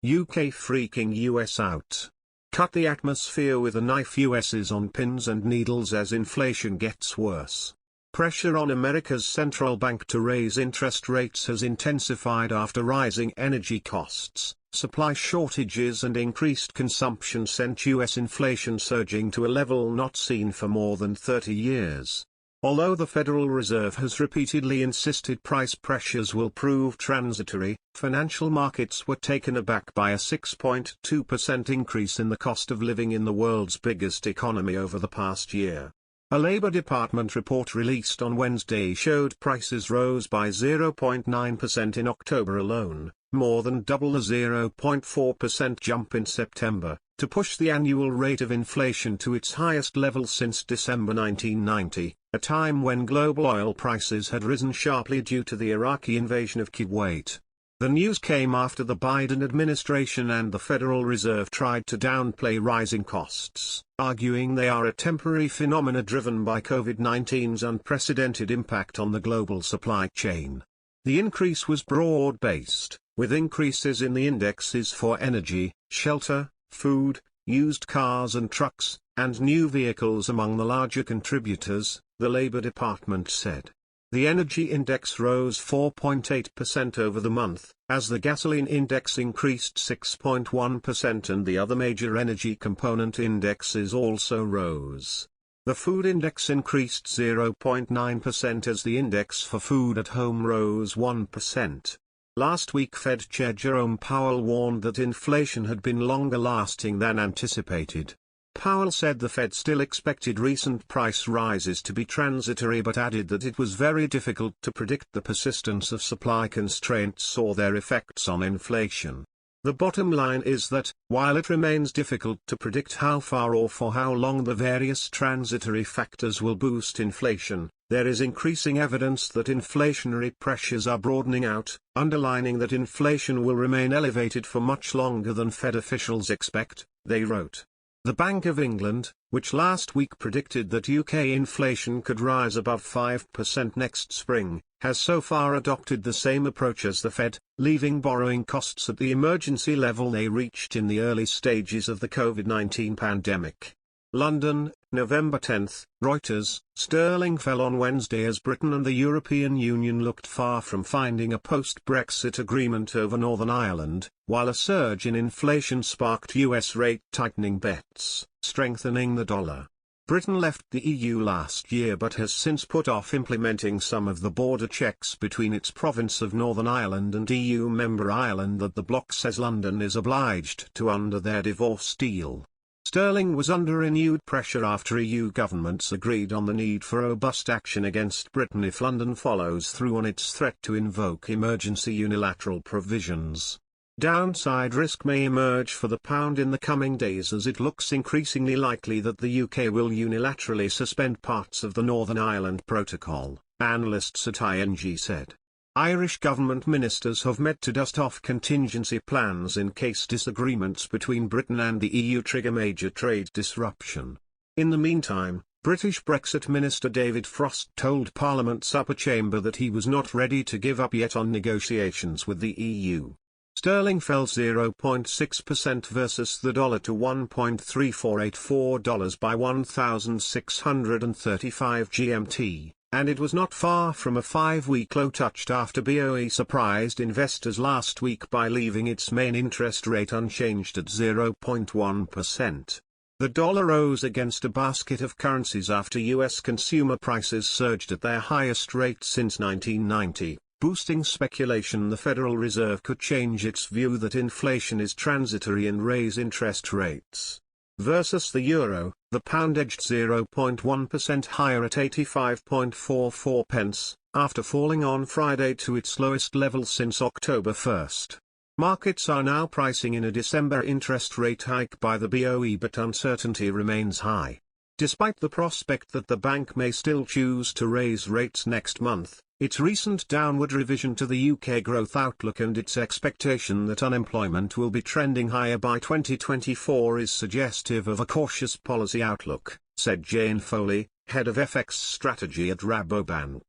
UK freaking US out. Cut the atmosphere with a knife. US is on pins and needles as inflation gets worse. Pressure on America's central bank to raise interest rates has intensified after rising energy costs, supply shortages and increased consumption sent US inflation surging to a level not seen for more than 30 years. Although the Federal Reserve has repeatedly insisted price pressures will prove transitory, financial markets were taken aback by a 6.2% increase in the cost of living in the world's biggest economy over the past year. A Labor Department report released on Wednesday showed prices rose by 0.9% in October alone, more than double the 0.4% jump in September, to push the annual rate of inflation to its highest level since December 1990, a time when global oil prices had risen sharply due to the Iraqi invasion of Kuwait. The news came after the Biden administration and the Federal Reserve tried to downplay rising costs, arguing they are a temporary phenomena driven by COVID-19's unprecedented impact on the global supply chain. The increase was broad-based, with increases in the indexes for energy, shelter, food, used cars and trucks, and new vehicles among the larger contributors, the Labor Department said. The energy index rose 4.8% over the month, as the gasoline index increased 6.1% and the other major energy component indexes also rose. The food index increased 0.9% as the index for food at home rose 1%. Last week Fed Chair Jerome Powell warned that inflation had been longer lasting than anticipated. Powell said the Fed still expected recent price rises to be transitory but added that it was very difficult to predict the persistence of supply constraints or their effects on inflation. The bottom line is that, while it remains difficult to predict how far or for how long the various transitory factors will boost inflation, there is increasing evidence that inflationary pressures are broadening out, underlining that inflation will remain elevated for much longer than Fed officials expect, they wrote. The Bank of England, which last week predicted that UK inflation could rise above 5% next spring, has so far adopted the same approach as the Fed, leaving borrowing costs at the emergency level they reached in the early stages of the COVID-19 pandemic. London, November 10, Reuters. Sterling fell on Wednesday as Britain and the European Union looked far from finding a post-Brexit agreement over Northern Ireland, while a surge in inflation sparked US rate tightening bets, strengthening the dollar. Britain left the EU last year but has since put off implementing some of the border checks between its province of Northern Ireland and EU member Ireland that the bloc says London is obliged to under their divorce deal. Sterling was under renewed pressure after EU governments agreed on the need for robust action against Britain if London follows through on its threat to invoke emergency unilateral provisions. Downside risk may emerge for the pound in the coming days as it looks increasingly likely that the UK will unilaterally suspend parts of the Northern Ireland Protocol, analysts at ING said. Irish government ministers have met to dust off contingency plans in case disagreements between Britain and the EU trigger major trade disruption. In the meantime, British Brexit Minister David Frost told Parliament's upper chamber that he was not ready to give up yet on negotiations with the EU. Sterling fell 0.6% versus the dollar to $1.3484 by 1,635 GMT. And it was not far from a 5-week low touched after BOE surprised investors last week by leaving its main interest rate unchanged at 0.1%. The dollar rose against a basket of currencies after U.S. consumer prices surged at their highest rate since 1990, boosting speculation the Federal Reserve could change its view that inflation is transitory and raise interest rates. Versus the euro, the pound edged 0.1% higher at 85.44 pence, after falling on Friday to its lowest level since October 1. Markets are now pricing in a December interest rate hike by the BOE, but uncertainty remains high. Despite the prospect that the bank may still choose to raise rates next month, its recent downward revision to the UK growth outlook and its expectation that unemployment will be trending higher by 2024 is suggestive of a cautious policy outlook, said Jane Foley, head of FX strategy at Rabobank.